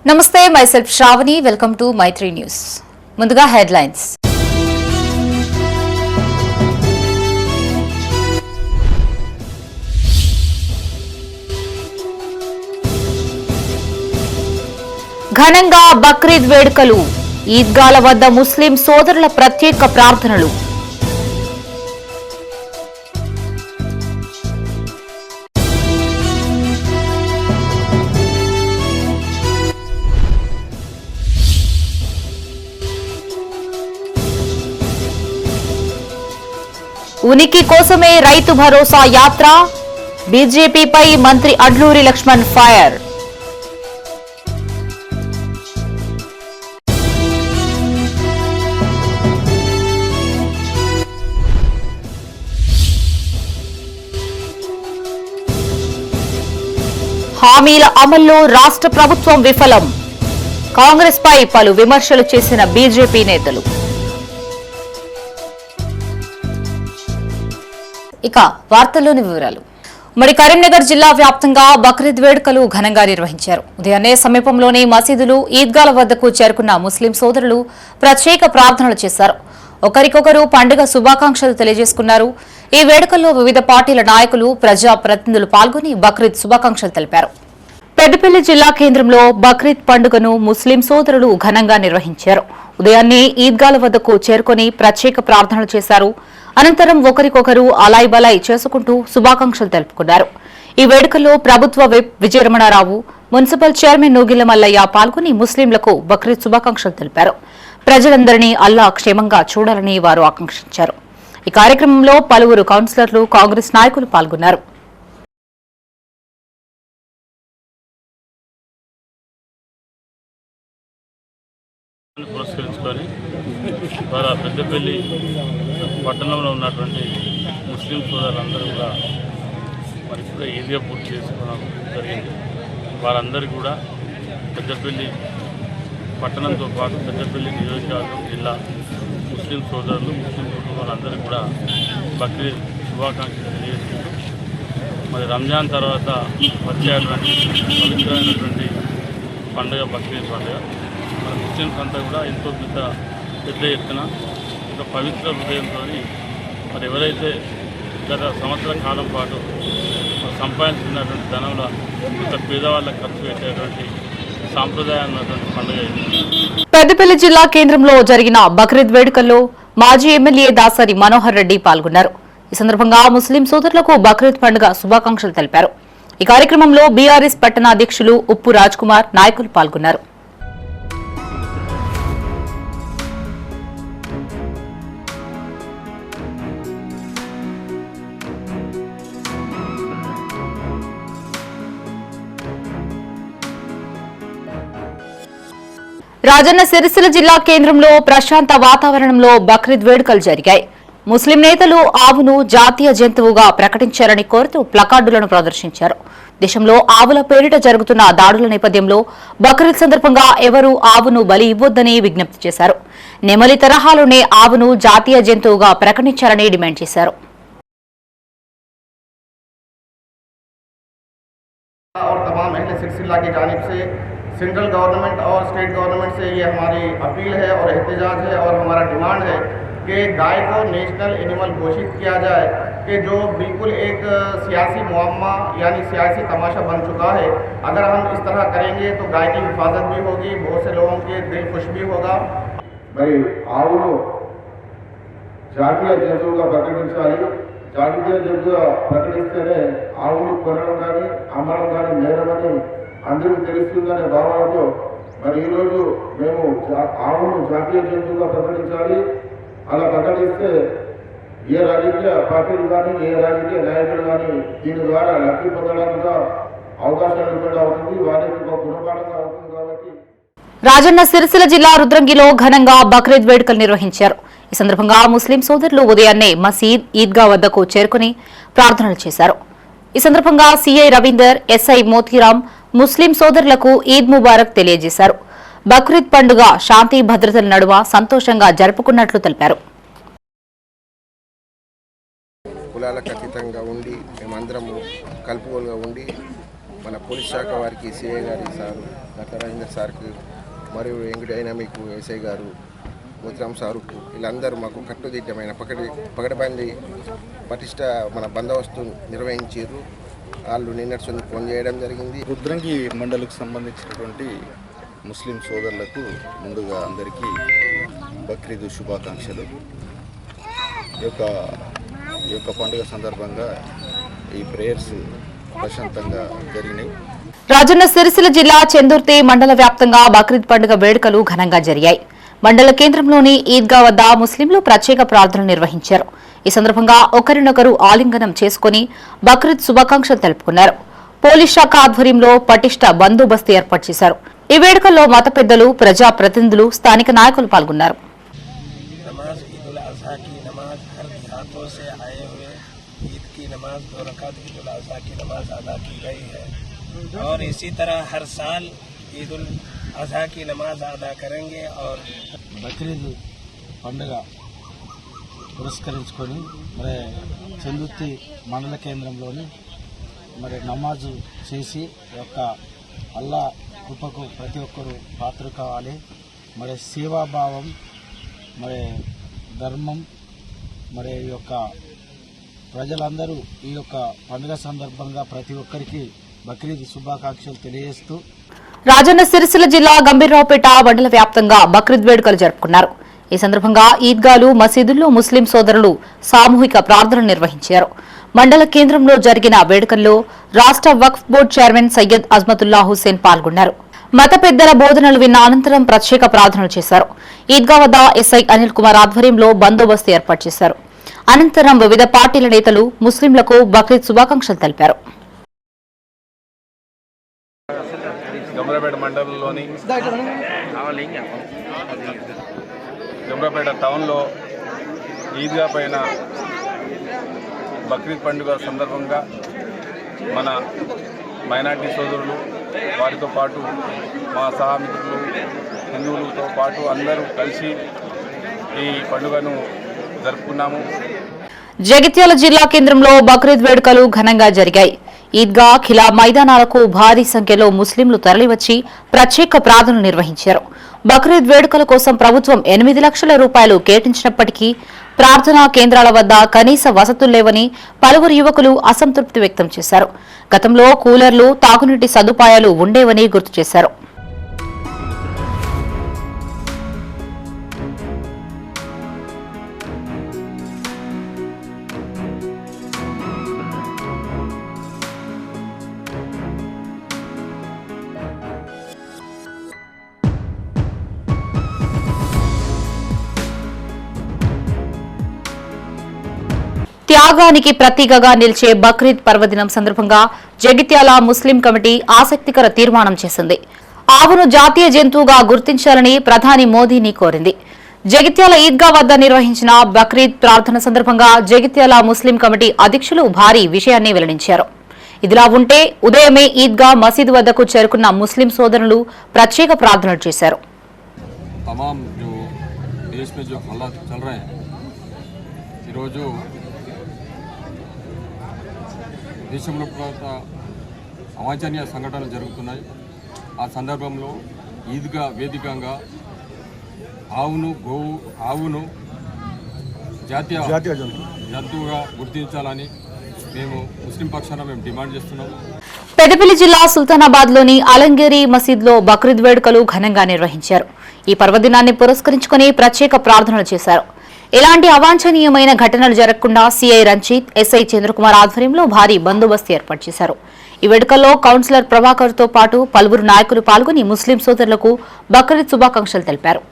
నమస్తే myself Sravani welcome to Maitri news ముందుగా headlines ఘనంగా బక్రీద్ వేడుకలు ఈద్గాల వద్ద ముస్లిం సోదరుల ప్రత్యేక ప్రార్థనలు ఉనికి కోసమే రైతు భరోసా యాత్ర బీజేపీపై మంత్రి అడ్లూరి లక్ష్మణ్ ఫైర్ హామీల అమల్లో రాష్ట్ర ప్రభుత్వం విఫలం కాంగ్రెస్ పై పలు విమర్శలు చేసిన బీజేపీ నేతలు. ఇక వార్తల్లోని వివరాలు. మరి కరీంనగర్ జిల్లా వ్యాప్తంగా బక్రీద్ వేడుకలు ఘనంగా నిర్వహించారు. ఉదయాన్నే సమీపంలోని మసీదులు ఈద్గాల వద్దకు చేరుకున్న ముస్లిం సోదరులు ప్రత్యేక ప్రార్థనలు చేశారు. ఒకరికొకరు పండుగ శుభాకాంక్షలు తెలియజేసుకున్నారు. ఈ వేడుకల్లో వివిధ పార్టీల నాయకులు ప్రజా ప్రతినిధులు పాల్గొని బక్రీద్ శుభాకాంక్షలు తెలిపారు. పెద్దపల్లి జిల్లా కేంద్రంలో బక్రీద్ పండుగను ముస్లిం సోదరులు ఘనంగా నిర్వహించారు. ఉదయాన్నే ఈద్గాల వద్దకు చేరుకుని ప్రత్యేక ప్రార్థనలు చేశారు. అనంతరం ఒకరికొకరు అలాయ్ బలాయ్ చేసుకుంటూ శుభాకాంక్షలు తెలుపుకున్నారు. ఈ వేడుకల్లో ప్రభుత్వ whip Vijaya Ramana Rao, municipal chairman Nugilla Mallaiah పాల్గొని ముస్లింలకు బక్రీద్ శుభాకాంక్షలు తెలిపారు. ప్రజలందరినీ అల్లా క్షేమంగా చూడాలని వారు ఆకాంక్షించారు. ఈ కార్యక్రమంలో పలువురు కౌన్సిలర్లు, కాంగ్రెస్ నాయకులు పాల్గొన్నారు. పురస్కరించుకొని పెద్దపల్లి పట్టణంలో ఉన్నటువంటి ముస్లిం సోదరులందరూ కూడా మరి కూడా ఈజీగా పూర్తి చేసుకోవడం జరిగింది. వారందరికీ కూడా పెద్దపల్లి పట్టణంతో పాటు పెద్దపల్లి నియోజకవర్గం జిల్లా ముస్లిం సోదరులు, ముస్లిం కుటుంబాలందరికీ కూడా బక్రీద్ శుభాకాంక్షలు తెలియజేసుకుంటూ మరి రంజాన్ తర్వాత వచ్చేటువంటి పవిత్రమైనటువంటి పండుగ బక్రీద్ పండుగ. మన ముస్లిమ్స్ అంతా కూడా ఎంతో పెద్ద ఎత్తున ఒక పవిత్ర హృదయంతో మరి ఎవరైతే గత సంవత్సర కాలం పాటు సంపాదించుకున్నటువంటి ధనంలో ఇంత పేదవాళ్ళకు ఖర్చు పెట్టేటువంటి సాంప్రదాయం ఉన్నటువంటి పండుగ ఇది. పెద్దపల్లి జిల్లా కేంద్రంలో జరిగిన బక్రీద్ వేడుకల్లో మాజీ ఎమ్మెల్యే దాసరి మనోహర్ రెడ్డి పాల్గొన్నారు. ఈ సందర్భంగా ముస్లిం సోదరులకు బక్రీద్ పండుగ శుభాకాంక్షలు తెలిపారు. ఈ కార్యక్రమంలో బీఆర్ఎస్ పట్టణ అధ్యక్షులు ఉప్పు రాజ్ కుమార్, నాయకులు పాల్గొన్నారు. రాజన్న సిరిసిల్ల జిల్లా కేంద్రంలో ప్రశాంత వాతావరణంలో బక్రీద్ వేడుకలు జరిగాయి. ముస్లిం నేతలు ఆవును జాతీయ జంతువుగా ప్రకటించారని కోరుతూ ప్లకార్డులను ప్రదర్శించారు. దేశంలో ఆవుల పేరిట జరుగుతున్న దాడుల నేపథ్యంలో బక్రీద్ సందర్భంగా ఎవరూ ఆవును బలి ఇవ్వొద్దని విజ్ఞప్తి చేశారు. నెమలి తరహాలోనే ఆవును జాతీయ జంతువుగా ప్రకటించారని డిమాండ్ చేశారు. सेंट्रल गवर्नमेंट और स्टेट गवर्नमेंट से ये हमारी अपील है और एहतजाज है और हमारा डिमांड है कि गाय को नेशनल एनिमल घोषित किया जाए कि जो बिल्कुल एक सियासी मुआम्मा यानी सियासी तमाशा बन चुका है. अगर हम इस तरह करेंगे तो गाय की हिफाजत भी होगी, बहुत से लोगों के दिल खुश भी होगा. మరి ఆవును జాతీయ జంతువుగా ప్రకటించాలి. జాతీయ జంతువుగా ప్రకటిస్తేనే ఆవును కొనడం కానీ అమ్మడం కానీ నేరమని అందరికీ తెలుస్తుందనే భావనతో మరి ఈరోజు మేము ఆవును జాతీయ జంతువుగా ప్రకటించాలి. అలా ప్రకటిస్తే ఏ రాజకీయ పార్టీలు కానీ ఏ రాజకీయ నాయకులు కానీ దీని ద్వారా లబ్ధి పొందడానికి అవకాశం లేకుండా అవుతుంది, వారికి ఒక గుణపాఠంగా అవుతుంది. కాబట్టి రాజన్న సిరిసిల్ల జిల్లా రుద్రంగిలో ఘనంగా బక్రీద్ వేడుకలు నిర్వహించారు. ఈ సందర్భంగా ముస్లిం సోదరులు ఉదయాన్నే మసీద్, ఈద్గా వద్దకు చేరుకుని ప్రార్థనలు చేశారు. ఈ సందర్భంగా సీఐ రవీందర్, ఎస్ఐ మోతీరాం ముస్లిం సోదరులకు ఈద్ ముబారక్ తెలియజేశారు. బక్రీద్ పండుగ శాంతి భద్రతల నడుమ సంతోషంగా జరుపుకున్నట్లు తెలిపారు. కులాలకు అతీతంగా ఉండి మేమందరము కలుపుకోలుగా ఉండి మన పోలీస్ శాఖ వారికి సిఐ గారి సారు డాక్టర్ రాజేందర్ సార్కు మరియు డైనామిక్ ఎస్ఐ గారు మోతిరామ్ సారుకు వీళ్ళందరూ మాకు కట్టుదిట్టమైన పకడ్బందీ పటిష్ట మన బందోబస్తు నిర్వహించారు. వాళ్ళు నిన్నటి ఫోన్ చేయడం జరిగింది. రుద్రంగి మండలకు సంబంధించినటువంటి ముస్లిం సోదరులకు ముందుగా అందరికీ బక్రీద్ శుభాకాంక్షలు. ఈ యొక్క పండుగ సందర్భంగా ఈ ప్రేయర్స్ ప్రశాంతంగా జరిగినాయి. రాజన్న సిరిసిల్ల జిల్లా చెందుర్తి మండల వ్యాప్తంగా బక్రీద్ పండుగ వేడుకలు ఘనంగా జరిగాయి. మండల కేంద్రంలోని ఈద్గా వద్ద ముస్లింలు ప్రత్యేక ప్రార్థనలు నిర్వహించారు. ఈ సందర్భంగా ఒకరినొకరు ఆలింగనం చేసుకుని బక్రీద్ శుభాకాంక్షలు తెలుపుకున్నారు. పోలీస్ శాఖ ఆధ్వర్యంలో పటిష్ట బందోబస్తు ఏర్పాటు చేశారు. ఈ వేడుకల్లో మత పెద్దలు, ప్రజా ప్రతినిధులు, స్థానిక నాయకులు పాల్గొన్నారు. और इसी तरह हर साल ईद उल अजहा की नमाज अदा करेंगे और बकरीद पंడుగ పురస్కరించుకొని మరి చెందుర్తి మండల కేంద్రంలోని మరి నమాజు చేసి యొక్క అల్లా కృపకు ప్రతి ఒక్కరూ పాత్ర కావాలి. మరి సేవాభావం, మరి ధర్మం, మరి ఈ యొక్క ప్రజలందరూ ఈ యొక్క పండుగ సందర్భంగా ప్రతి ఒక్కరికి బక్రీద్ శుభాకాంక్షలు తెలియజేస్తూ రాజన్న సిరిసిల్ల జిల్లా గంభీరరావుపేట మండల వ్యాప్తంగా బక్రీద్ వేడుకలు జరుపుకున్నారు. ఈ సందర్భంగా ఈద్గాలు, మసీదుల్లో ముస్లిం సోదరులు సామూహిక ప్రార్థనలు నిర్వహించారు. మండల కేంద్రంలో జరిగిన వేడుకల్లో రాష్ట వక్ఫ్ బోర్డు చైర్మన్ సయ్యద్ అజ్మతుల్లా హుస్సేన్ పాల్గొన్నారు. మత పెద్దల బోధనలు విన్న అనంతరం ప్రత్యేక ప్రార్థనలు చేశారు. ఈద్గా వద్ద ఎస్ఐ అనిల్ కుమార్ ఆధ్వర్యంలో బందోబస్తు ఏర్పాటు చేశారు. అనంతరం వివిధ పార్టీల నేతలు ముస్లింలకు బక్రీద్ శుభాకాంక్షలు తెలిపారు. గంభీరపేట మండలంలోని గంభీరపేట టౌన్లో ఈద్గా పైన బక్రీద్ పండుగ సందర్భంగా మన మైనార్టీ సోదరులు, వారితో పాటు మా సహామిత్రులు, హిందువులతో పాటు అందరూ కలిసి ఈ పండుగను జరుపుకున్నాము. జగిత్యాల జిల్లా కేంద్రంలో బక్రీద్ వేడుకలు ఘనంగా జరిగాయి. ఈద్గా, ఖిలా మైదానాలకు భారీ సంఖ్యలో ముస్లింలు తరలివచ్చి ప్రత్యేక ప్రార్థనలు నిర్వహించారు. బక్రీద్ వేడుకల కోసం ప్రభుత్వం 8 లక్షల రూపాయలు కేటాయించినప్పటికీ ప్రార్థనా కేంద్రాల వద్ద కనీస వసతులు లేవని పలువురు యువకులు అసంతృప్తి వ్యక్తం చేశారు. గతంలో కూలర్లు, తాగునీటి సదుపాయాలు ఉండేవని గుర్తు చేశారు. త్యాగానికి ప్రతీకగా నిలిచే బక్రీద్ పర్వదినం సందర్భంగా జగిత్యాల ముస్లిం కమిటీ ఆసక్తికర తీర్మానం చేసింది. ఆవును జాతీయ జంతువుగా గుర్తించాలని ప్రధాని మోదీని కోరింది. జగిత్యాల ఈద్గా వద్ద నిర్వహించిన బక్రీద్ ప్రార్థన సందర్భంగా జగిత్యాల ముస్లిం కమిటీ అధ్యక్షులు భారీ విషయాన్ని వెల్లడించారు. ఇదిలా ఉంటే ఉదయమే ఈద్గా మసీదు వద్దకు చేరుకున్న ముస్లిం సోదరులు ప్రత్యేక ప్రార్థనలు చేశారు. దేశంలో అవాంఛనీయ సంఘటనలు జరుగుతున్నాయి. ఆ సందర్భంలో ఈద్గా వేదికగా ఆవును జాతీయ జంతువుగా గుర్తించాలని మేము ముస్లిం పక్షాన డిమాండ్ చేస్తున్నాము. పెద్దపల్లి జిల్లా సుల్తానాబాద్ లోని అలంగేరి మసీద్లో బక్రీద్ వేడుకలు ఘనంగా నిర్వహించారు. ఈ పర్వదినాన్ని పురస్కరించుకుని ప్రత్యేక ప్రార్థనలు చేశారు. ఎలాంటి అవాంఛనీయమైన ఘటనలు జరగకుండా సీఐ రంజిత్, ఎస్ఐ చంద్రకుమార్ ఆధ్వర్యంలో భారీ బందోబస్తు ఏర్పాటు చేశారు. ఈ వేడుకల్లో కౌన్సిలర్ ప్రభాకర్ తో పాటు పలువురు నాయకులు పాల్గొని ముస్లిం సోదరులకు బక్రీద్ శుభాకాంక్షలు తెలిపారు.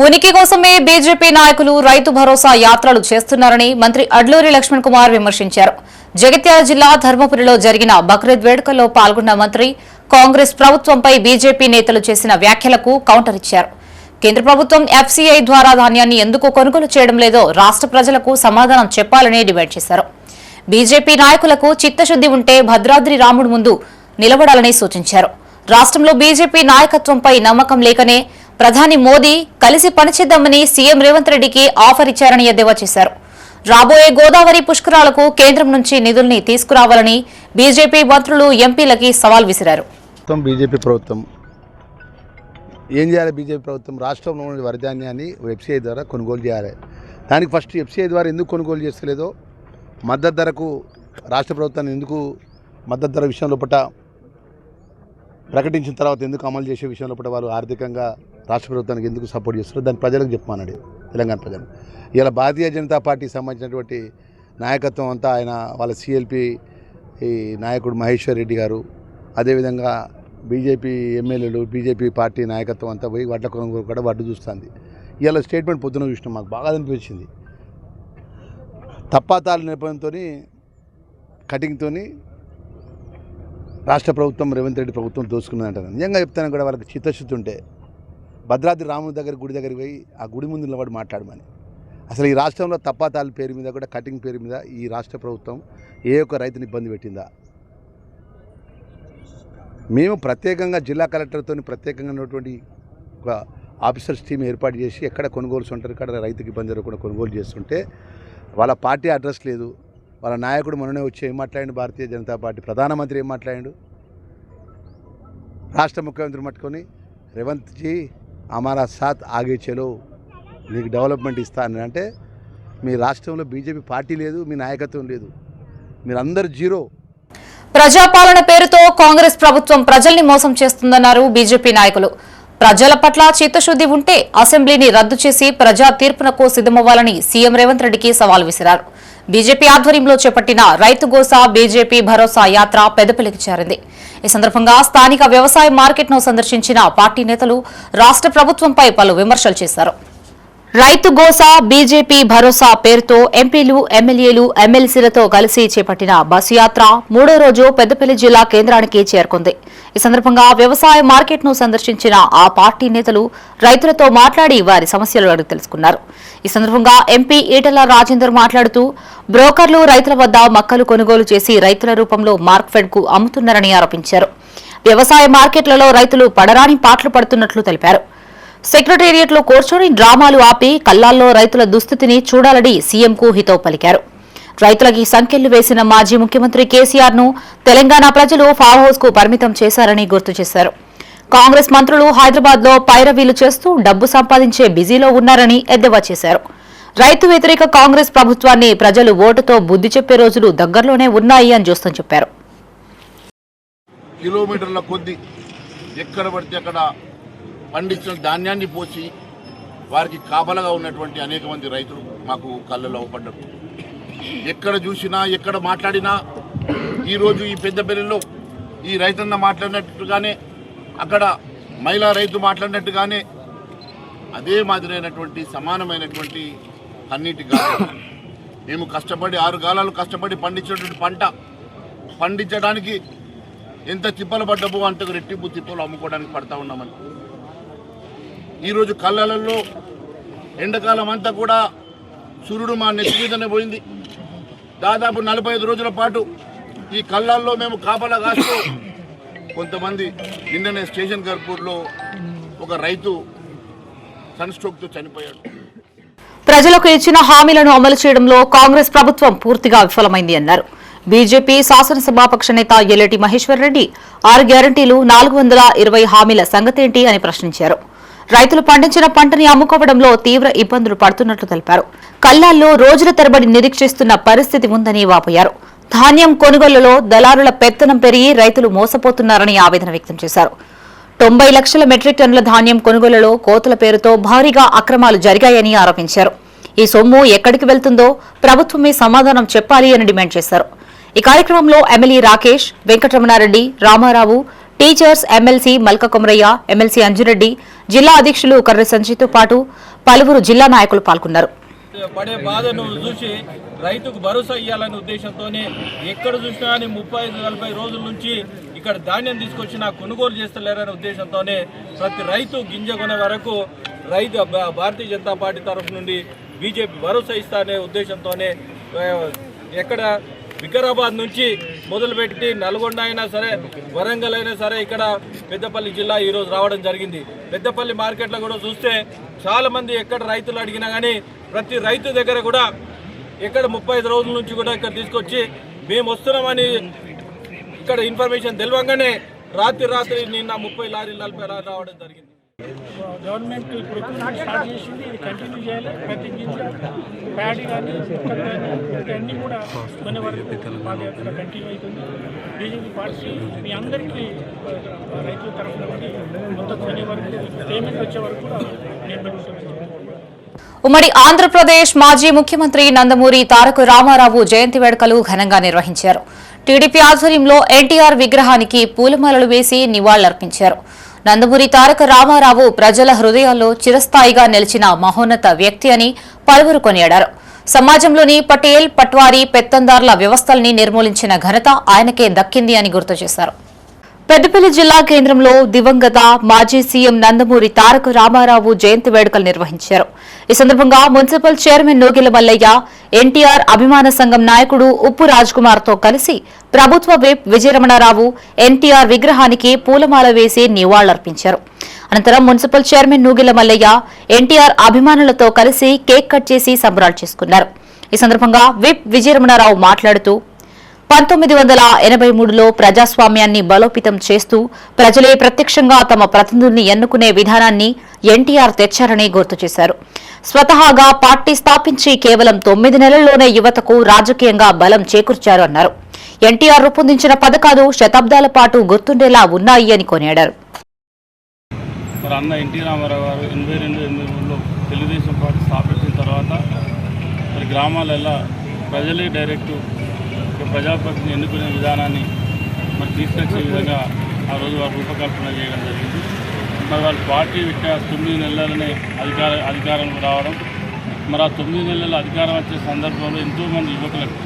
ఉనికి కోసమే బీజేపీ నాయకులు రైతు భరోసా యాత్రలు చేస్తున్నారని మంత్రి అడ్లూరి లక్ష్మణ్ కుమార్ విమర్శించారు. జగిత్యాల జిల్లా ధర్మపురిలో జరిగిన బక్రీద్ వేడుకల్లో పాల్గొన్న మంత్రి కాంగ్రెస్ ప్రభుత్వంపై బీజేపీ నేతలు చేసిన వ్యాఖ్యలకు కౌంటర్ ఇచ్చారు. కేంద్ర ప్రభుత్వం ఎఫ్సీఐ ద్వారా ధాన్యాన్ని ఎందుకు కొనుగోలు చేయడం లేదో రాష్ట్ర ప్రజలకు సమాధానం చెప్పాలని డిమాండ్ చేశారు. బీజేపీ నాయకులకు చిత్తశుద్ది ఉంటే భద్రాద్రి రాముడు ముందు నిలబడాలని సూచించారు. రాష్ట్రంలో బీజేపీ నాయకత్వంపై నమ్మకం లేకనే ప్రధాని మోదీ కలిసి పనిచేద్దామని సీఎం రేవంత్ రెడ్డికి ఆఫర్ ఇచ్చారని ఎద్దేవా చేశారు. రాబోయే గోదావరి పుష్కరాలకు కేంద్రం నుంచి నిధుల్ని తీసుకురావాలని బీజేపీ మంత్రులు ఎంపీలకి సవాల్ విసిరారు. బీజేపీ ప్రభుత్వం ఏం చేయాలి? బీజేపీ ప్రభుత్వం రాష్ట్రంలో ఉన్న వరి ధాన్యాన్ని ఎఫ్సీఐ ద్వారా కొనుగోలు చేయాలి. దానికి ఫస్ట్ ఎఫ్సీఐ ద్వారా ఎందుకు కొనుగోలు చేస్తలేదో, మద్దతు ధరకు రాష్ట్ర ప్రభుత్వాన్ని ఎందుకు మద్దతు ధర విషయంలో ప్రకటించిన తర్వాత ఎందుకు అమలు చేసే విషయంలో వాళ్ళు ఆర్థికంగా రాష్ట్ర ప్రభుత్వానికి ఎందుకు సపోర్ట్ చేస్తారో దాన్ని ప్రజలకు చెప్పమన్నాడు తెలంగాణ ప్రజలు. ఇలా భారతీయ జనతా పార్టీకి సంబంధించినటువంటి నాయకత్వం అంతా ఆయన వాళ్ళ సిఎల్పి నాయకుడు మహేశ్వర్ రెడ్డి గారు, అదేవిధంగా బీజేపీ ఎమ్మెల్యేలు, బీజేపీ పార్టీ నాయకత్వం అంతా పోయి వడ్ల కొనుగోలు కూడా వడ్డు చూస్తుంది. ఇలా స్టేట్మెంట్ పొద్దున చూసినాం, మాకు బాగా అనిపించింది. తప్పాతాల నేపథ్యంతో కటింగ్తో రాష్ట్ర ప్రభుత్వం రేవంత్ రెడ్డి ప్రభుత్వం దోసుకున్నదంటారు. నిజంగా చెప్తాను కూడా వాళ్ళకి చిత్తశుద్ధి ఉంటే భద్రాద్రి రాముడి దగ్గర గుడి దగ్గరికి పోయి ఆ గుడి ముందు నిలబడి మాట్లాడమని. అసలు ఈ రాష్ట్రంలో తప్పాతాల పేరు మీద కూడా కటింగ్ పేరు మీద ఈ రాష్ట్ర ప్రభుత్వం ఏ ఒక్క రైతుని ఇబ్బంది పెట్టిందా? మేము ప్రత్యేకంగా జిల్లా కలెక్టర్తో ప్రత్యేకంగా ఉన్నటువంటి ఒక ఆఫీసర్స్ టీం ఏర్పాటు చేసి ఎక్కడ కొనుగోలు సెంటర్ ఇక్కడ రైతుకి ఇబ్బంది జరగకుండా కొనుగోలు చేస్తుంటే వాళ్ళ పార్టీ అడ్రస్ లేదు. వాళ్ళ నాయకుడు మొన్ననే వచ్చి ఏం మాట్లాడిండు, భారతీయ జనతా పార్టీ ప్రధానమంత్రి ఏం మాట్లాడిండు, రాష్ట్ర ముఖ్యమంత్రి మట్టుకొని రేవంత్ జీ హమారా సాత్ ఆగే చలో, నీకు డెవలప్మెంట్ ఇస్తా అని. అంటే మీ రాష్ట్రంలో బీజేపీ పార్టీ లేదు, మీ నాయకత్వం లేదు, మీరందరూ జీరో. ప్రజాపాలన పేరుతో కాంగ్రెస్ ప్రభుత్వం ప్రజల్ని మోసం చేస్తుందన్నారు బీజేపీ నాయకులు. ప్రజల పట్ల చిత్తశుద్ది ఉంటే అసెంబ్లీని రద్దు చేసి ప్రజా తీర్పునకు సిద్దమవ్వాలని సీఎం రేవంత్ రెడ్డికి సవాల్ విసిరారు. బీజేపీ ఆధ్వర్యంలో చేపట్టిన రైతు గోసా బీజేపీ భరోసా యాత్ర పెద్దపల్లికి చేరింది. ఈ సందర్భంగా స్థానిక వ్యవసాయ మార్కెట్ను సందర్శించిన పార్టీ నేతలు రాష్ట్ర ప్రభుత్వంపై పలు విమర్శలు చేశారు. రైతు గోసా బీజేపీ భరోసా పేరుతో ఎంపీలు, ఎమ్మెల్యేలు, ఎమ్మెల్సీలతో కలిసి చేపట్టిన బస్సు యాత్ర మూడో రోజు పెద్దపల్లి జిల్లా కేంద్రానికి చేరుకుంది. ఈ సందర్భంగా వ్యవసాయ మార్కెట్ను సందర్శించిన ఆ పార్టీ నేతలు రైతులతో మాట్లాడి వారి సమస్యలు అడిగి తెలుసుకున్నారు. ఈ సందర్భంగా ఎంపీ ఈటెల రాజేందర్ మాట్లాడుతూ బ్రోకర్లు రైతుల వద్ద మక్కలు కొనుగోలు చేసి రైతుల రూపంలో మార్క్ఫెడ్కు అమ్ముతున్నారని ఆరోపించారు. వ్యవసాయ మార్కెట్లలో రైతులు పడరాని పాటలు పడుతున్నట్లు తెలిపారు. సెక్రటేరియట్లో కూర్చొని డ్రామాలు ఆపి కల్లాల్లో రైతుల దుస్థితిని చూడాలని సీఎంకు హితవు పలికారు. రైతులకి సంకెళ్లు వేసిన మాజీ ముఖ్యమంత్రి కేసీఆర్ ను తెలంగాణ ప్రజలు ఫామ్ హౌస్ కు పరిమితం చేశారని గుర్తు చేశారు. కాంగ్రెస్ మంత్రులు హైదరాబాద్ లో పైరవీలు చేస్తూ డబ్బు సంపాదించే బిజీలో ఉన్నారని ఎద్దేవా చేశారు. రైతు వ్యతిరేక కాంగ్రెస్ ప్రభుత్వాన్ని ప్రజలు ఓటుతో బుద్ధి చెప్పే రోజులు దగ్గరలోనే ఉన్నాయి అని చూస్తూ చెప్పారు. కిలోమీటర్ల కొద్ది ఎక్కడ పడితే అక్కడ పండించిన ధాన్యాన్ని పోసి వారికి కాపలగా ఉన్నటువంటి అనేక మంది రైతులు మాకు కళ్ళలో పడ్డారు. ఎక్కడ చూసినా ఎక్కడ మాట్లాడినా ఈరోజు ఈ పెద్దపల్లిలో ఈ రైతన్న మాట్లాడినట్టుగానే అక్కడ మహిళా రైతు మాట్లాడినట్టుగానే అదే మాదిరైనటువంటి సమానమైనటువంటి కన్నీటి గాలి. మేము కష్టపడి 6 కాలాలు కష్టపడి పండించినటువంటి పంట పండించడానికి ఎంత తిప్పలు పడ్డబో అంతకు రెట్టింపు తిప్పలు అమ్ముకోవడానికి పడతా ఉన్నామని. ఈరోజు కళ్ళలలో ఎండాకాలం అంతా కూడా సూర్యుడు మా నెత్తి మీదనే పోయింది. దాదాపు 45 రోజుల పాటు ఈ కళ్ళల్లో మేము కాపలా కాస్తూ కొంతమంది నిన్ననే స్టేషన్ కర్పూర్లో ఒక రైతు సన్ స్ట్రోక్తో చనిపోయాడు. ప్రజలకు ఇచ్చిన హామీలను అమలు చేయడంలో కాంగ్రెస్ ప్రభుత్వం పూర్తిగా విఫలమైంది అన్నారు. బీజేపీ శాసనసభాపక్ష నేత ఎల్లటి మహేశ్వర్ రెడ్డి 6 గ్యారంటీలు 420 హామీల సంగతేంటి అని ప్రశ్నించారు. రైతులు పండించిన పంటని అమ్ముకోవడంలో తీవ్ర ఇబ్బందులు పడుతున్నట్లు తెలిపారు. కల్లాల్లో రోజుల తరబడి నిరీక్షిస్తున్న పరిస్థితి ఉందని వాపోయారు. ధాన్యం కొనుగోలులో దళారుల పెత్తనం పెరిగి రైతులు మోసపోతున్నారని ఆవేదన వ్యక్తం చేశారు. 90 లక్షల మెట్రిక్ టన్నుల ధాన్యం కొనుగోలులో కోతల పేరుతో భారీగా అక్రమాలు జరిగాయని ఆరోపించారు. ఈ సొమ్ము ఎక్కడికి వెళ్తుందో ప్రభుత్వమే సమాధానం చెప్పాలి అని డిమాండ్ చేశారు. ఈ కార్యక్రమంలో MLA Rakesh, Venkataramanareddy, Ramarao, teachers, MLC Malka Komaraiah, MLC Anjireddy, జిల్లా అధ్యక్షులు కర్రె సంజయ్తో పాటు పలువురు జిల్లా నాయకులు పాల్గొన్నారు. పడే బాధను చూసి రైతుకు భరోసా ఇవ్వాలనే ఉద్దేశంతోనే ఎక్కడ చూసినా కానీ 35-40 రోజుల నుంచి ఇక్కడ ధాన్యం తీసుకొచ్చి కొనుగోలు చేస్తలేరనే ఉద్దేశంతోనే ప్రతి రైతు గింజ కొనే వరకు భారతీయ జనతా పార్టీ తరఫు నుండి బీజేపీ భరోసా ఇస్తానే ఉద్దేశంతోనే ఎక్కడ వికారాబాద్ నుంచి మొదలుపెట్టి నల్గొండ అయినా సరే, వరంగల్ అయినా సరే, ఇక్కడ పెద్దపల్లి జిల్లా ఈరోజు రావడం జరిగింది. పెద్దపల్లి మార్కెట్లో కూడా చూస్తే చాలామంది ఎక్కడ రైతులు అడిగినా కానీ ప్రతి రైతు దగ్గర కూడా ఇక్కడ 35 రోజుల నుంచి కూడా ఇక్కడ తీసుకొచ్చి మేము వస్తున్నామని ఇక్కడ ఇన్ఫర్మేషన్ తెలియగానే రాత్రి నిన్న 30 లారీలు 40 లారీలు రావడం జరిగింది. గవర్నమెంట్ ఇప్పుడు స్టార్ట్ చేసింది, ఇది కంటిన్యూ చేయాలి. ప్రతి గింజ ప్యాడీ కానీ అన్నీ కూడా కొనే వరకు పాదయాత్ర కంటిన్యూ అవుతుంది. బీజేపీ పార్టీ మీ అందరికీ రైతుల తరఫున మొత్తం కొనే వరకు పేమెంట్ వచ్చే వరకు కూడా నిలబడుతుంది. ఉమ్మడి ఆంధ్రప్రదేశ్ మాజీ ముఖ్యమంత్రి నందమూరి తారక రామారావు జయంతి వేడుకలు ఘనంగా నిర్వహించారు. టీడీపీ ఆధ్వర్యంలో ఎన్టీఆర్ విగ్రహానికి పూలమాలలు వేసి నివాళులర్పించారు. నందమూరి తారక రామారావు ప్రజల హృదయాల్లో చిరస్థాయిగా నిలిచిన మహోన్నత వ్యక్తి అని పలువురు కొనియాడారు. సమాజంలోని పటేల్, పట్వారీ, పెత్తందార్ల వ్యవస్థల్ని నిర్మూలించిన ఘనత ఆయనకే దక్కింది అని గుర్తు చేశారు. పెద్దపల్లి జిల్లా కేంద్రంలో దివంగత మాజీ సీఎం నందమూరి తారక రామారావు జయంతి వేడుకలు నిర్వహించారు. ఈ సందర్భంగా మున్సిపల్ చైర్మన్ నూగిల మల్లయ్య, ఎన్టీఆర్ అభిమాన సంఘం నాయకుడు ఉప్పు రాజ్ కుమార్ తో కలిసి ప్రభుత్వ విప్ విజయరమణారావు ఎన్టీఆర్ విగ్రహానికి పూలమాల వేసి నివాళులర్పించారు. అనంతరం మున్సిపల్ చైర్మన్ నూగిల మల్లయ్య ఎన్టీఆర్ అభిమానులతో కలిసి కేక్ కట్ చేసి సంబరాలు చేసుకున్నారు. ఈ సందర్భంగా విప్ విజయరమణారావు మాట్లాడుతూ 1983లో ప్రజాస్వామ్యాన్ని బలోపేతం చేస్తూ ప్రజలే ప్రత్యక్షంగా తమ ప్రతినిధుల్ని ఎన్నుకునే విధానాన్ని ఎన్టీఆర్ తెచ్చారని గుర్తు చేశారు. స్వతహాగా పార్టీ స్థాపించి కేవలం 9 నెలల్లోనే యువతకు రాజకీయంగా బలం చేకూర్చారు అన్నారు. ఎన్టీఆర్ రూపొందించిన పథకాలు శతాబ్దాల పాటు గుర్తుండేలా ఉన్నాయి అని కొనియాడారు. అన్న ఎన్టీ రామారావు గారు 82-83లో తెలుగుదేశం పార్టీ స్థాపించిన తర్వాత మరి గ్రామాలలో ప్రజలే డైరెక్ట్ ప్రజాప్రతిని ఎన్నుకునే విధానాన్ని మరి తీసుకొచ్చే విధంగా ఆ రోజు వారు రూపకల్పన చేయడం జరిగింది. మరి వాళ్ళ పార్టీ యొక్క 9 నెలలనే అధికారంలో రావడం, మరి ఆ 9 నెలల అధికారం వచ్చే సందర్భంలో ఎంతోమంది యువకులకు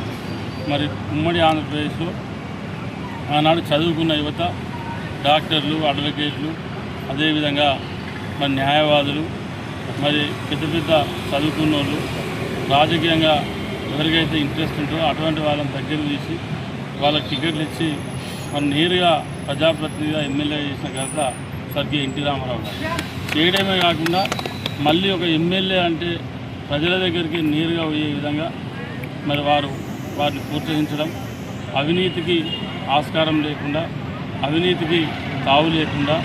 మరి ఉమ్మడి ఆంధ్రప్రదేశ్లో ఆనాడు చదువుకున్న యువత, డాక్టర్లు, అడ్వకేట్లు, అదేవిధంగా మరి న్యాయవాదులు, మరి పెద్ద పెద్ద చదువుకున్న వాళ్ళు, రాజకీయంగా ఎవరికైతే ఇంట్రెస్ట్ ఉంటుందో అటువంటి వాళ్ళని దగ్గర తీసి వాళ్ళకి టికెట్లు ఇచ్చి మరి నేరుగా ప్రజాప్రతినిధిగా ఎమ్మెల్యే చేసిన ఘనత స్వర్గీయ ఎన్టీ రామారావు గారు. చేయడమే కాకుండా మళ్ళీ ఒక ఎమ్మెల్యే అంటే ప్రజల దగ్గరికి నేరుగా పోయే విధంగా మరి వారిని ప్రోత్సహించడం, అవినీతికి ఆస్కారం లేకుండా, అవినీతికి తావు లేకుండా,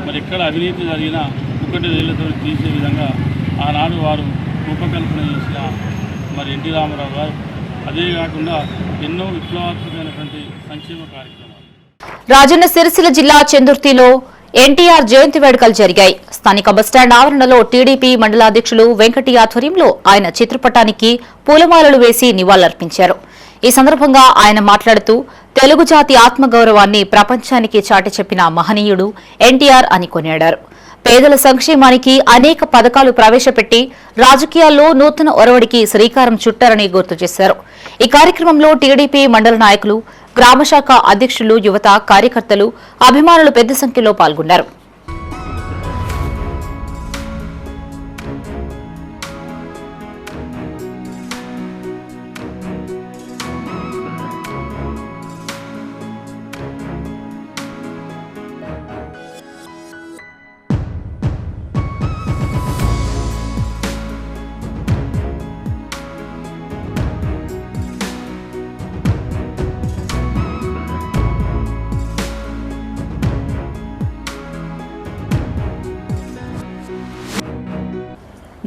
మరి ఎక్కడ అవినీతి జరిగినా 1 వేలతో తీసే విధంగా ఆనాడు వారు రూపకల్పన చేసిన మరి ఎన్టీ రామారావు గారు. అదే కాకుండా ఎన్నో విప్లవాత్మకమైనటువంటి సంక్షేమ కార్యక్రమాలు. రాజన్న సిరిసిల్ల జిల్లా చందుర్తిలో ఎన్టీఆర్ జయంతి వేడుకలు జరిగాయి. స్థానిక బస్టాండ్ ఆవరణలో టీడీపీ మండలాధ్యక్షులు వెంకటి ఆధ్వర్యంలో ఆయన చిత్రపటానికి పూలమాలలు వేసి నివాళులర్పించారు. ఈ సందర్భంగా ఆయన మాట్లాడుతూ తెలుగు జాతి ఆత్మగౌరవాన్ని ప్రపంచానికి చాటి చెప్పిన మహనీయుడు ఎన్టీఆర్ అని కొనియాడారు. పేదల సంక్షేమానికి అనేక పథకాలు ప్రవేశపెట్టి రాజకీయాల్లో నూతన ఒరవడికి శ్రీకారం చుట్టారని గుర్తు చేశారు. ఈ కార్యక్రమంలో టీడీపీ మండల నాయకులు, గ్రామశాఖ అధ్యక్షులు, యువత, కార్యకర్తలు, అభిమానులు పెద్ద సంఖ్యలో పాల్గొన్నారు.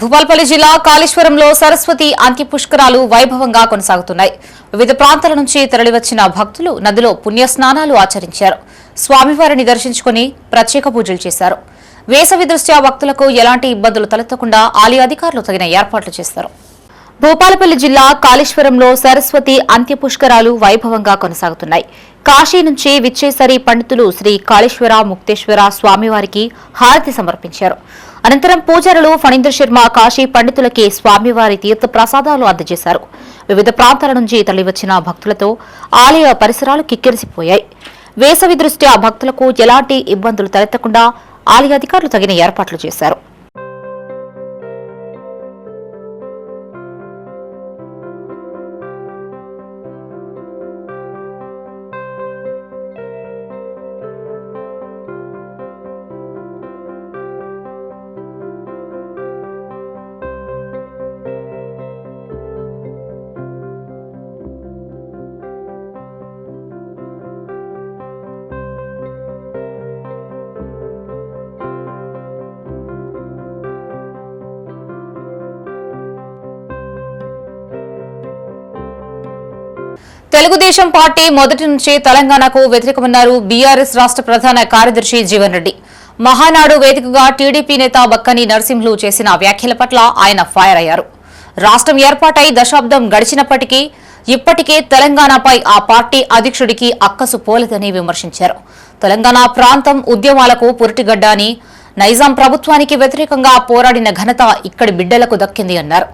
భూపాల్పల్లి జిల్లా కాళేశ్వరంలో సరస్వతి అంత్య పుష్కరాలు వైభవంగా కొనసాగుతున్నాయి. వివిధ ప్రాంతాల నుంచి తరలివచ్చిన భక్తులు నదిలో పుణ్యస్నానాలు ఆచరించారు. స్వామివారిని దర్శించుకుని ప్రత్యేక పూజలు చేశారు. వేసవి దృష్ట్యా భక్తులకు ఎలాంటి ఇబ్బందులు తలెత్తకుండా ఆలయ అధికారులు తగిన ఏర్పాట్లు చేశారు. భూపాలపల్లి జిల్లా కాళేశ్వరంలో సరస్వతి అంత్య పుష్కరాలు వైభవంగా కొనసాగుతున్నాయి. కాశీ నుంచి విచ్చేసరి పండితులు శ్రీ కాళేశ్వర ముక్తేశ్వర స్వామివారికి హారతి సమర్పించారు. అనంతరం పూజారులు ఫణీంద్ర శర్మ కాశీ పండితులకి స్వామివారి తీర్థ ప్రసాదాలు అందజేశారు. వివిధ ప్రాంతాల నుంచి తరలివచ్చిన భక్తులతో ఆలయ పరిసరాలు కిక్కిరిసిపోయాయి. వేసవి దృష్ట్యా భక్తులకు ఎలాంటి ఇబ్బందులు తలెత్తకుండా ఆలయ అధికారులు తగిన ఏర్పాట్లు చేశారు. తెలుగుదేశం పార్టీ మొదటి నుంచి తెలంగాణకు వ్యతిరేకమన్నారు బీఆర్ఎస్ రాష్ట్ర ప్రధాన కార్యదర్శి జీవన్ రెడ్డి. మహానాడు వేదికగా టీడీపీ నేత బక్కని నరసింహులు చేసిన వ్యాఖ్యల పట్ల ఆయన ఫైర్ అయ్యారు. రాష్ట్రం ఏర్పాటై దశాబ్దం గడిచినప్పటికీ ఇప్పటికే తెలంగాణపై ఆ పార్టీ అధ్యక్షుడికి అక్కసు పోలేదని విమర్శించారు. తెలంగాణ ప్రాంతం ఉద్యమాలకు పురిటిగడ్డ అని, నైజాం ప్రభుత్వానికి వ్యతిరేకంగా పోరాడిన ఘనత ఇక్కడి బిడ్డలకు దక్కింది అన్నారు.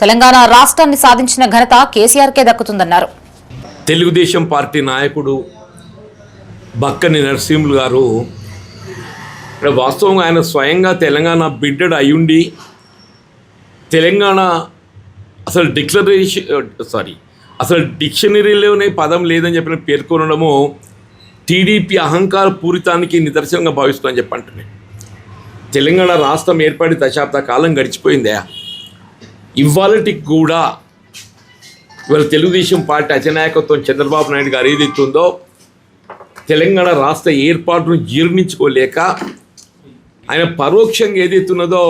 తెలంగాణ రాష్ట్రాన్ని సాధించిన ఘనత కేసీఆర్కే దక్కుతుందన్నారు. తెలుగుదేశం పార్టీ నాయకుడు బక్కని నరసింహులు గారు వాస్తవంగా ఆయన స్వయంగా తెలంగాణ బిడ్డడు అయ్యుండి తెలంగాణ అసలు డిక్షనరీలోనే పదం లేదని చెప్పిన పేర్కొనడము టీడీపీ అహంకార పూరితానికి నిదర్శనంగా భావిస్తుందని చెప్పంటున్నాయి. తెలంగాణ రాష్ట్రం ఏర్పడి దశాబ్ద కాలం గడిచిపోయిందా? ఇవాళటికి కూడా ఇవాళ తెలుగుదేశం పార్టీ అధినాయకత్వం చంద్రబాబు నాయుడు గారు ఏదైతుందో తెలంగాణ రాష్ట్ర ఏర్పాటును జీర్ణించుకోలేక ఆయన పరోక్షంగా ఏదైతున్నదో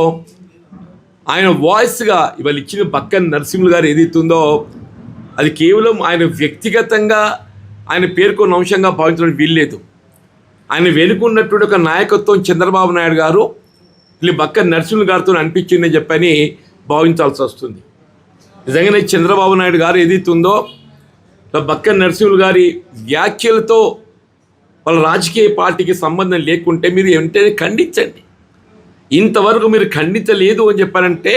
ఆయన వాయిస్గా ఇవాళ ఇచ్చిన బక్కని నరసింహులు గారు ఏదైతుందో అది కేవలం ఆయన వ్యక్తిగతంగా ఆయన పేర్కొన్న అంశంగా భావించడం వీల్లేదు. ఆయన వెనుకున్నటువంటి ఒక నాయకత్వం చంద్రబాబు నాయుడు గారు వీళ్ళు బక్కని నరసింహులు గారితో అనిపించిందని చెప్పని భావించాల్సి వస్తుంది. నిజంగానే చంద్రబాబు నాయుడు గారు ఏదైతుందో బక్కని నరసింహులు గారి వ్యాఖ్యలతో వాళ్ళ రాజకీయ పార్టీకి సంబంధం లేకుంటే మీరు వెంటనే ఖండించండి. ఇంతవరకు మీరు ఖండించలేదు అని చెప్పారంటే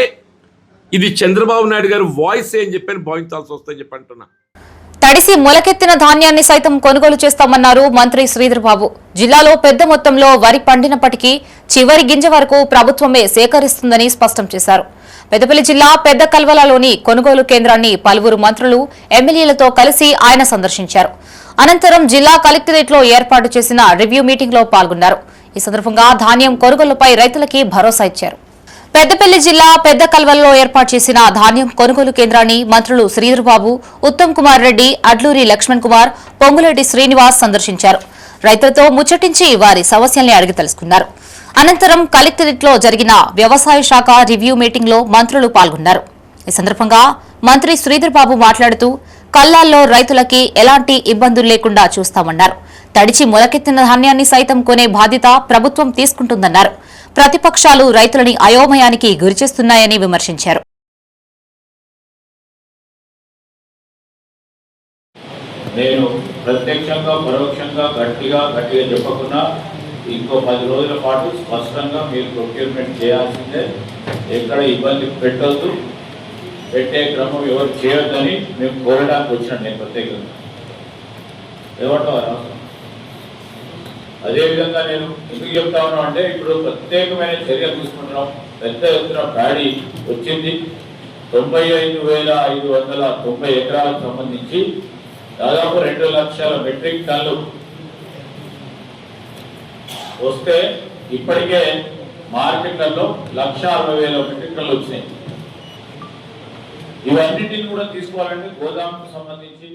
ఇది చంద్రబాబు నాయుడు గారి వాయిసే అని చెప్పని భావించాల్సి వస్తుందని చెప్పంటున్నా. తడిసి మొలకెత్తిన ధాన్యాన్ని సైతం కొనుగోలు చేస్తామన్నారు మంత్రి శ్రీధర్ బాబు. జిల్లాలో పెద్ద మొత్తంలో వరి పండినప్పటికీ చివరి గింజ వరకు ప్రభుత్వమే సేకరిస్తుందని స్పష్టం చేశారు. పెద్దపల్లి జిల్లా పెద్ద కల్వలలోని కొనుగోలు కేంద్రాన్ని పలువురు మంత్రులు, ఎమ్మెల్యేలతో కలిసి ఆయన సందర్శించారు. అనంతరం జిల్లా కలెక్టరేట్లో ఏర్పాటు చేసిన రివ్యూ మీటింగ్లో పాల్గొన్నారు. ఈ సందర్భంగా ధాన్యం కొనుగోలుపై రైతులకి భరోసా ఇచ్చారు. పెద్దపల్లి జిల్లా పెద్ద కల్వలలో ఏర్పాటు చేసిన ధాన్యం కొనుగోలు కేంద్రాన్ని మంత్రులు శ్రీధర్ బాబు, ఉత్తమ్ కుమార్ రెడ్డి, అడ్లూరి లక్ష్మణ్ కుమార్, పొంగులేటి శ్రీనివాస్ సందర్శించారు. రైతులతో ముచ్చటించి వారి సమస్యల్ని అడిగి తెలుసుకున్నారు. అనంతరం కలెక్టరేట్లో జరిగిన వ్యవసాయ శాఖ రివ్యూ మీటింగ్ లో మంత్రులు పాల్గొన్నారు. ఈ సందర్భంగా మంత్రి శ్రీధర్ బాబు మాట్లాడుతూ కల్లాల్లో రైతులకి ఎలాంటి ఇబ్బందులు లేకుండా చూస్తామన్నారు. తడిచి మొలకెత్తిన ధాన్యాన్ని సైతం కొనే బాధ్యత ప్రభుత్వం తీసుకుంటుందన్నారు. ప్రతిపక్షాలు రైతులని అయోమయానికి గురిచేస్తున్నాయని విమర్శించారు. నేను ప్రత్యక్షంగా పరోక్షంగా గట్టిగా చెప్పకుండా ఇంకో 10 రోజుల పాటు స్పష్టంగా మీరు ప్రొక్యూర్మెంట్ చేయాల్సిందే. ఎక్కడ ఇబ్బంది పెట్టద్దు, పెట్టే క్రమం ఎవరు చేయొద్దని మేము కోరడానికి వచ్చినాం. నేను ప్రత్యేకంగా ఏమంటారు. అదేవిధంగా నేను ఎందుకు చెప్తా ఉన్నాం అంటే ఇప్పుడు ప్రత్యేకమైన చర్య తీసుకుంటున్నాం. పెద్ద ఎత్తున ప్యాడీ వచ్చింది. 95,590 ఎకరాలకు సంబంధించి దాదాపు 2 లక్షల మెట్రిక్ టన్నులు వస్తే ఇప్పటికే మార్కెట్లలో 1,60,000 మెట్రిక్ టన్నులు వచ్చినాయి. ఇవన్నిటిని కూడా తీసుకోవాలంటే గోదాముకు సంబంధించి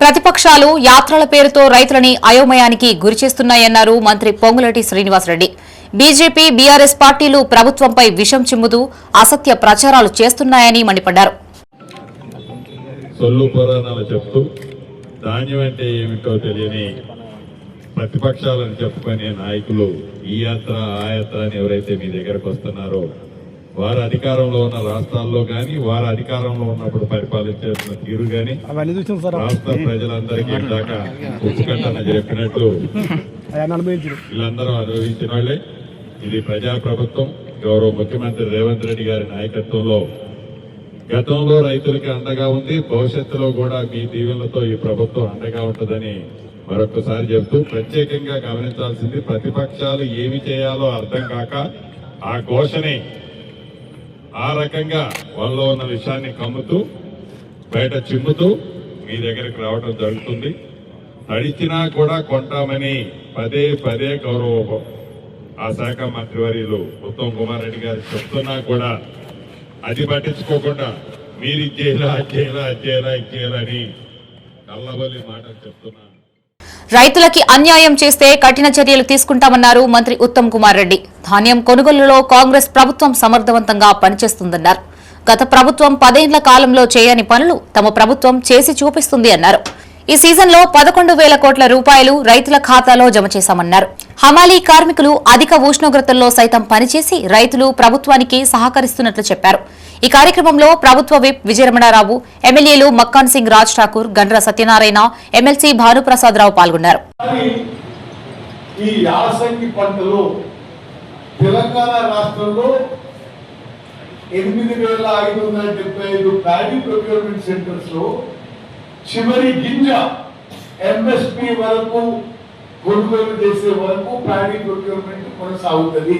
ప్రతిపక్షాలు యాత్రల పేరుతో రైతులని అయోమయానికి గురిచేస్తున్నాయన్నారు మంత్రి పొంగులేటి శ్రీనివాసరెడ్డి. బీజేపీ, బీఆర్ఎస్ పార్టీలు ప్రభుత్వంపై విషం చిమ్ముతూ అసత్య ప్రచారాలు చేస్తున్నాయని మండిపడ్డారు. సొల్లు పురాణాలు చెప్తూ ధాన్యం అంటే ఏమిటో తెలియని ప్రతిపక్షాలను చెప్పుకునే నాయకులు ఈ యాత్ర ఆ యాత్ర అని ఎవరైతే మీ దగ్గరకు వస్తున్నారో వారు అధికారంలో ఉన్న రాష్ట్రాల్లో కానీ వారు అధికారంలో ఉన్నప్పుడు పరిపాలించాల్సిన తీరు కానీ రాష్ట్ర ప్రజలందరికీ దాకా ఉచితంగా చెప్పినట్టు వీళ్ళందరూ అనుభవించిన వాళ్ళే. ఇది ప్రజాప్రభుత్వం. గౌరవ ముఖ్యమంత్రి రేవంత్ రెడ్డి గారి నాయకత్వంలో గతంలో రైతులకి అండగా ఉంది, భవిష్యత్తులో కూడా మీ దీవెనలతో ఈ ప్రభుత్వం అండగా ఉంటుందని మరొకసారి చెబుతూ, ప్రత్యేకంగా గమనించాల్సింది ప్రతిపక్షాలు ఏమి చేయాలో అర్థం కాక ఆ ఘోషని ఆ రకంగా వాళ్ళలో ఉన్న విషయాన్ని కమ్ముతూ బయట చిమ్ముతూ మీ దగ్గరికి రావడం జరుగుతుంది. తడిచినా కూడా కొంటామని పదే పదే గౌరవ ఆ శాఖ మంత్రివర్యులు ఉత్తమ్ కుమార్ రెడ్డి గారు చెప్తున్నా కూడా అది పట్టించుకోకుండా మీరు ఇచ్చేలా ఇచ్చేయాలని కల్లబల్లి మాటలు చెప్తున్నా. రైతులకి అన్యాయం చేస్తే కఠిన చర్యలు తీసుకుంటామన్నారు మంత్రి ఉత్తమ్ కుమార్ రెడ్డి. ధాన్యం కొనుగోలులో కాంగ్రెస్ ప్రభుత్వం సమర్థవంతంగా పనిచేస్తుందన్నారు. గత ప్రభుత్వం 10 ఏళ్ల కాలంలో చేయని పనులు తమ ప్రభుత్వం చేసి చూపిస్తుంది అన్నారు. ఈ సీజన్లో 11,000 కోట్ల రూపాయలు రైతుల ఖాతాలో జమ చేశామన్నారు. హమాలీ కార్మికులు అధిక ఉష్ణోగ్రతల్లో సైతం పనిచేసి రైతులు ప్రభుత్వానికి సహకరిస్తున్నట్లు చెప్పారు. ఈ కార్యక్రమంలో ప్రభుత్వ విప్ విజయరమణారావు, ఎమ్మెల్యేలు మక్కాన్ సింగ్ రాజ్ ఠాకూర్, గండ్ర సత్యనారాయణ, ఎమ్మెల్సీ భానుప్రసాదరావు పాల్గొన్నారు. ఈ యాసంగి పంటలో తెలంగాణ రాష్ట్రంలో 8,575 ప్యాడీ ప్రొక్యూర్మెంట్ సెంటర్స్ లో చివరి గింజ ఎంఎస్పీ వరకు కొనుగోలు చేసే వరకు ప్యాడీ ప్రొక్యూర్మెంట్ కొనసాగుతుంది.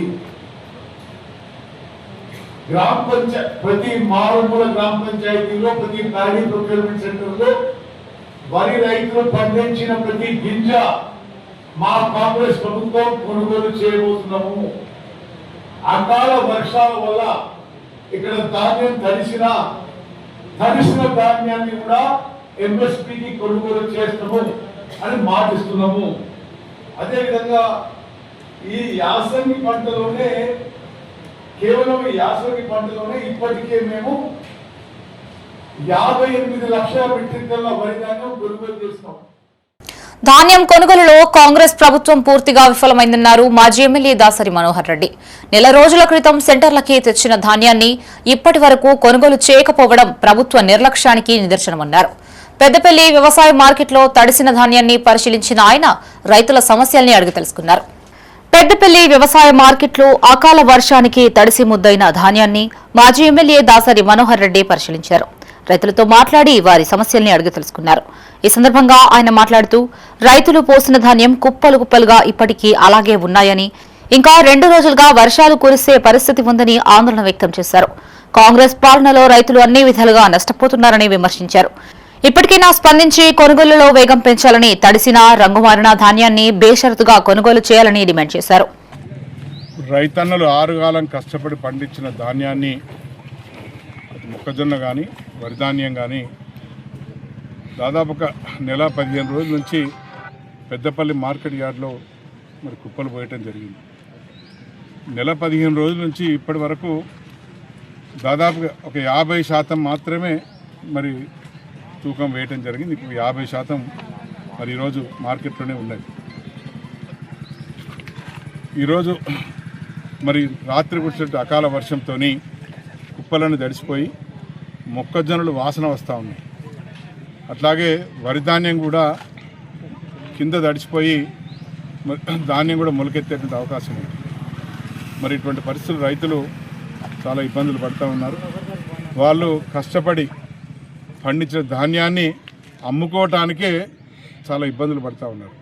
గ్రామ పంచాయతీ ప్రతి మారుమూల గ్రామ పంచాయతీలో ప్రతి ప్యాడీ ప్రొక్యూర్మెంట్ సెంటర్ లో వరి రైతులు పండించిన ప్రతి గింజ మా కాంగ్రెస్ ప్రభుత్వం కొనుగోలు చేయబోతున్నాము. అకాల వర్షాల వల్ల ఇక్కడ ధాన్యం తడిసిన ధాన్యాన్ని కూడా ఎంఎస్పీకి కొనుగోలు చేస్తాము అని మాటిస్తున్నాము. అదేవిధంగా ఈ యాసంగి పంటలోనే కేవలం ఈ యాసంగి పంటలోనే ఇప్పటికే మేము 58 లక్షల మెట్రిక్ టన్నుల వరి ధాన్యం కొనుగోలు చేస్తాం. ధాన్యం కొనుగోలులో కాంగ్రెస్ ప్రభుత్వం పూర్తిగా విఫలమైందన్నారు మాజీ ఎమ్మెల్యే దాసరి మనోహర్ రెడ్డి. నెల రోజుల క్రితం సెంటర్లకి తెచ్చిన ధాన్యాన్ని ఇప్పటి వరకు కొనుగోలు చేయకపోవడం ప్రభుత్వ నిర్లక్ష్యానికి నిదర్శనమన్నారు. పెద్దపల్లి వ్యవసాయ మార్కెట్లో తడిసిన ధాన్యాన్ని పరిశీలించిన ఆయన రైతుల సమస్యల్ని అడిగి తెలుసుకున్నారు. పెద్దపల్లి వ్యవసాయ మార్కెట్లో అకాల వర్షానికి తడిసి ముద్దైన ధాన్యాన్ని మాజీ ఎమ్మెల్యే దాసరి మనోహర్ రెడ్డి పరిశీలించారు. రైతులతో మాట్లాడి వారి సమస్యల్ని అడిగి తెలుసుకున్నారు. ఈ సందర్భంగా ఆయన మాట్లాడుతూ రైతులు పోసిన ధాన్యం కుప్పలు కుప్పలుగా ఇప్పటికీ అలాగే ఉన్నాయని, ఇంకా 2 రోజులుగా వర్షాలు కురిసే పరిస్థితి ఉందని ఆందోళన వ్యక్తం చేశారు. కాంగ్రెస్ పాలనలో రైతులు అన్ని విధాలుగా నష్టపోతున్నారని విమర్శించారు. ఇప్పటికైనా స్పందించి కొనుగోలులో వేగం పెంచాలని, తడిసిన రంగుమారిన ధాన్యాన్ని బేషరతుగా కొనుగోలు చేయాలని డిమాండ్ చేశారు. రైతన్నలు 6 కాలం కష్టపడి పండించిన ధాన్యాన్ని, మొక్కజొన్న కానీ వరి ధాన్యం కానీ దాదాపు ఒక నెల 15 రోజుల నుంచి పెద్దపల్లి మార్కెట్ యార్డ్లో మరి కుప్పలు పోయటం జరిగింది. నెల 15 రోజుల నుంచి ఇప్పటి వరకు దాదాపుగా ఒక 50% మాత్రమే మరి తూకం వేయటం జరిగింది. ఇప్పుడు 50% మరి ఈరోజు మార్కెట్లోనే ఉన్నది. ఈరోజు మరి రాత్రి కురిసినట్టు అకాల వర్షంతో కుప్పలను తడిసిపోయి మొక్కజొన్నలు వాసన వస్తూ ఉన్నాయి. అట్లాగే వరి ధాన్యం కూడా కింద తడిసిపోయి ధాన్యం కూడా మొలకెత్తేటువంటి అవకాశం ఉంది. మరి ఇటువంటి పరిస్థితులు రైతులు చాలా ఇబ్బందులు పడుతూ ఉన్నారు. వాళ్ళు కష్టపడి పండించిన ధాన్యాన్ని అమ్ముకోవటానికే చాలా ఇబ్బందులు పడుతూ ఉన్నారు.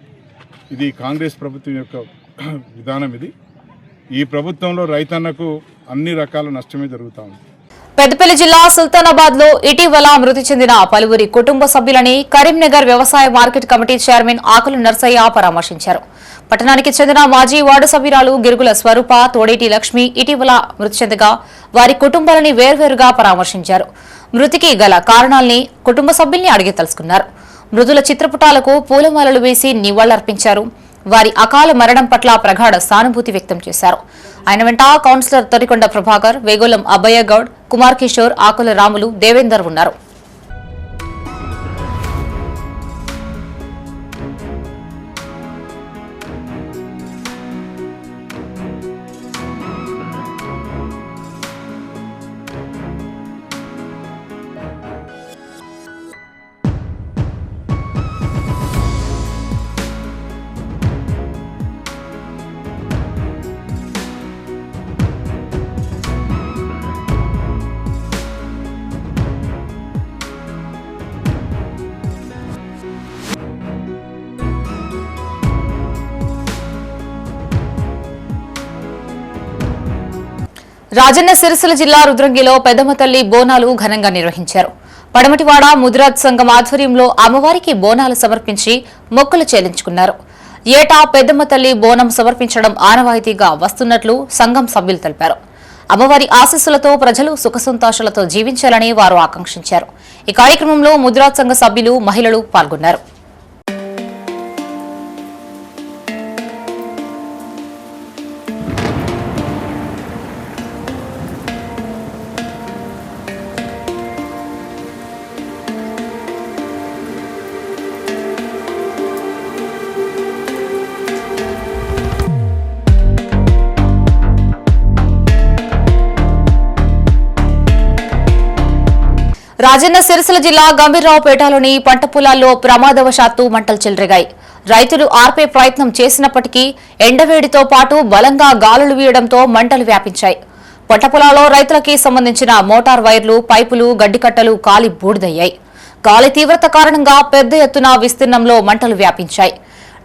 ఇది కాంగ్రెస్ ప్రభుత్వం యొక్క విధానం. ఇది ఈ ప్రభుత్వంలో రైతన్నకు అన్ని రకాల నష్టమే జరుగుతూ ఉంది. పెద్దపల్లి జిల్లా సుల్తానాబాద్ లో ఇటీవల మృతి చెందిన పలువురి కుటుంబ సభ్యులని కరీంనగర్ వ్యవసాయ మార్కెట్ కమిటీ చైర్మన్ ఆకుల నర్సయ్య పరామర్శించారు. పట్టణానికి చెందిన మాజీ వార్డు సభ్యురాలు గిరుగుల స్వరూప, తోడేటి లక్ష్మి ఇటీవల మృతి చెందగా వారి కుటుంబాలని వేర్వేరుగా పరామర్శించారు. మృతికి గల కారణాల్ని కుటుంబ సభ్యుల్ని అడిగి తెలుసుకున్నారు. మృతుల చిత్రపటాలకు పూలమాలలు వేసి నివాళులర్పించారు. వారి అకాల మరణం పట్ల ప్రగాఢ సానుభూతి వ్యక్తం చేశారు. ఆయన వెంట కౌన్సిలర్ తొరికొండ ప్రభాకర్, వేగోలం అబ్బయ్య గౌడ్, కుమార్ కిషోర్, ఆకుల రాములు, దేవేందర్ ఉన్నారు. రాజన్న సిరిసిల్ల జిల్లా రుద్రంగిలో పెద్దమ్మ తల్లి బోనాలు ఘనంగా నిర్వహించారు. పడమటివాడ ముదిరాజ్ సంఘం ఆధ్వర్యంలో అమ్మవారికి బోనాలు సమర్పించి మొక్కులు చెల్లించుకున్నారు. ఏటా పెద్దమ్మ తల్లి బోనం సమర్పించడం ఆనవాయితీగా వస్తున్నట్లు సంఘం సభ్యులు తెలిపారు. అమ్మవారి ఆశీస్సులతో ప్రజలు సుఖసంతోషాలతో జీవించాలని వారు ఆకాంక్షించారు. ఈ కార్యక్రమంలో ముదిరాజ్ సంఘ సభ్యులు, మహిళలు పాల్గొన్నారు. రాజన్న సిరిసిల్ల జిల్లా గంభీరరావుపేటలోని పంట పొలాల్లో ప్రమాదవశాత్తు మంటలు చెలరేగాయి. రైతులు ఆర్పే ప్రయత్నం చేసినప్పటికీ ఎండవేడితో పాటు బలంగా గాలులు వీయడంతో మంటలు వ్యాపించాయి. పంట పొలాల్లో రైతులకి సంబంధించిన మోటార్ వైర్లు, పైపులు, గడ్డికట్టలు కాలి బూడిదయ్యాయి. గాలి తీవ్రత కారణంగా పెద్ద ఎత్తున విస్తీర్ణంలో మంటలు వ్యాపించాయి.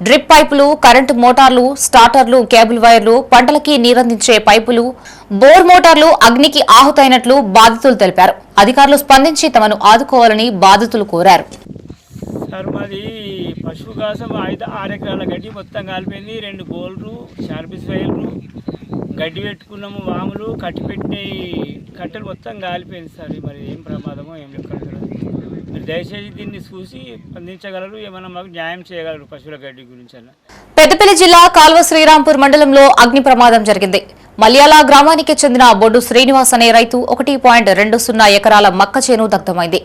డ్రిప్ పైపులు, కరెంటు మోటార్లు, స్టార్టర్లు, కేబుల్ వైర్లు, పంటలకి నీరందించే పైపులు, బోర్ మోటార్లు అగ్నికి ఆహుతైనట్లు బాధితులు తెలిపారు. అధికారులు స్పందించి తమను ఆదుకోవాలని బాధితులు కోరారు. సార్ మాది పశువు కోసం 6 ఎకరాల గడ్డి మొత్తం కాలిపోయింది. 2 బోల్లు, షార్పిస్ వైర్లు, గడ్డి పెట్టుకున్నాము, వాములు కట్టిపెట్టిన కట్టెలు మొత్తం కాలిపోయింది సార్. మరి ఏం ప్రమాదమో ఏం లెక్క. మీరు దయచేసి దీన్ని చూసి స్పందించగలరు, ఏమైనా మాకు న్యాయం చేయగలరు పశువుల గడ్డి గురించి. పెద్దపల్లి జిల్లా కాల్వ శ్రీరాంపూర్ మండలంలో అగ్ని ప్రమాదం జరిగింది. మల్యాల గ్రామానికి చెందిన బొడ్డు శ్రీనివాస్ అనే రైతు 1.20 ఎకరాల మక్క చేను దగ్ధమైంది.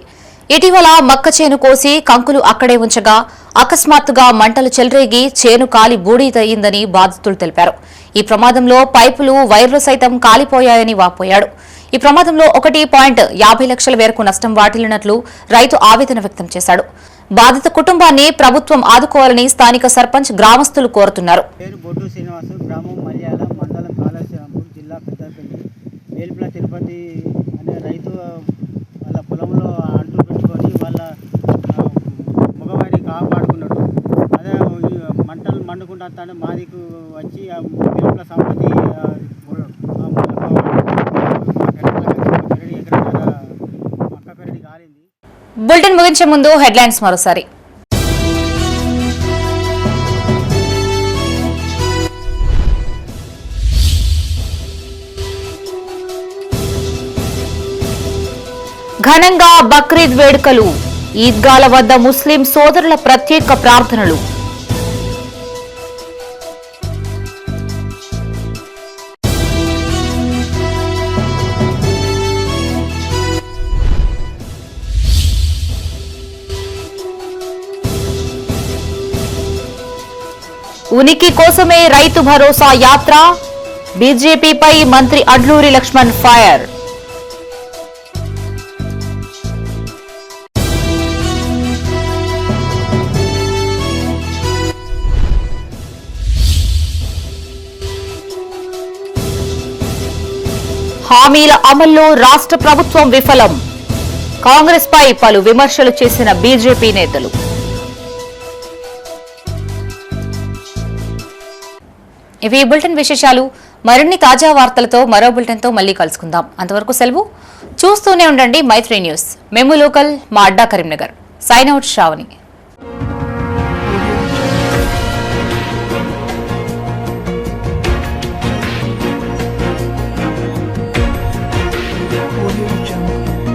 ఇటీవల మక్క చేను కోసి కంకులు అక్కడే ఉంచగా అకస్మాత్తుగా మంటలు చెలరేగి చేను కాలి బూడిదయ్యిందని బాధితులు తెలిపారు. ఈ ప్రమాదంలో పైపులు, వైర్లు సైతం కాలిపోయాయని వాపోయాడు. ఈ ప్రమాదంలో 1.50 లక్షల మేరకు నష్టం వాటిల్లినట్లు రైతు ఆవేదన వ్యక్తం చేశాడు. బాధిత కుటుంబాన్ని ప్రభుత్వం ఆదుకోవాలని స్థానిక సర్పంచ్, గ్రామస్తులు కోరుతున్నారు. బొడ్డు శ్రీనివాసు, గ్రామం మల్యాల, మండలం కాళేశ్వరంపూర్, జిల్లా పెద్దపల్లి. వేలుపుల తిరుపతి అనే రైతు వాళ్ళ పొలంలో అంటు పెట్టుకొని వాళ్ళ మగవారిని కాపాడుకున్నాడు. అదే మంటలు మండుకుంటానే మాదికు వచ్చి వేలుపుల సంపతి బులెటిన్ ముగించే ముందు హెడ్లైన్స్ మరోసారి. ఘనంగా బక్రీద్ వేడుకలు, ఈద్గాల వద్ద ముస్లిం సోదరుల ప్రత్యేక ప్రార్థనలు. ఉనికి కోసమే రైతు భరోసా యాత్ర, బీజేపీపై మంత్రి అడ్లూరి లక్ష్మణ్ ఫైర్. హామీల అమల్లో రాష్ట్ర ప్రభుత్వం విఫలం, కాంగ్రెస్ పై పలు విమర్శలు చేసిన బీజేపీ నేతలు. ఇవి బులెటిన్ విశేషాలు. మరిన్ని తాజా వార్తలతో మరో బులెటిన్తో మళ్ళీ కలుసుకుందాం. అంతవరకు సెలవు. చూస్తూనే ఉండండి మైత్రి న్యూస్. మేము లోకల్, మా అడ్డా Karimnagar. Sign out Shravani. Audio Jungle.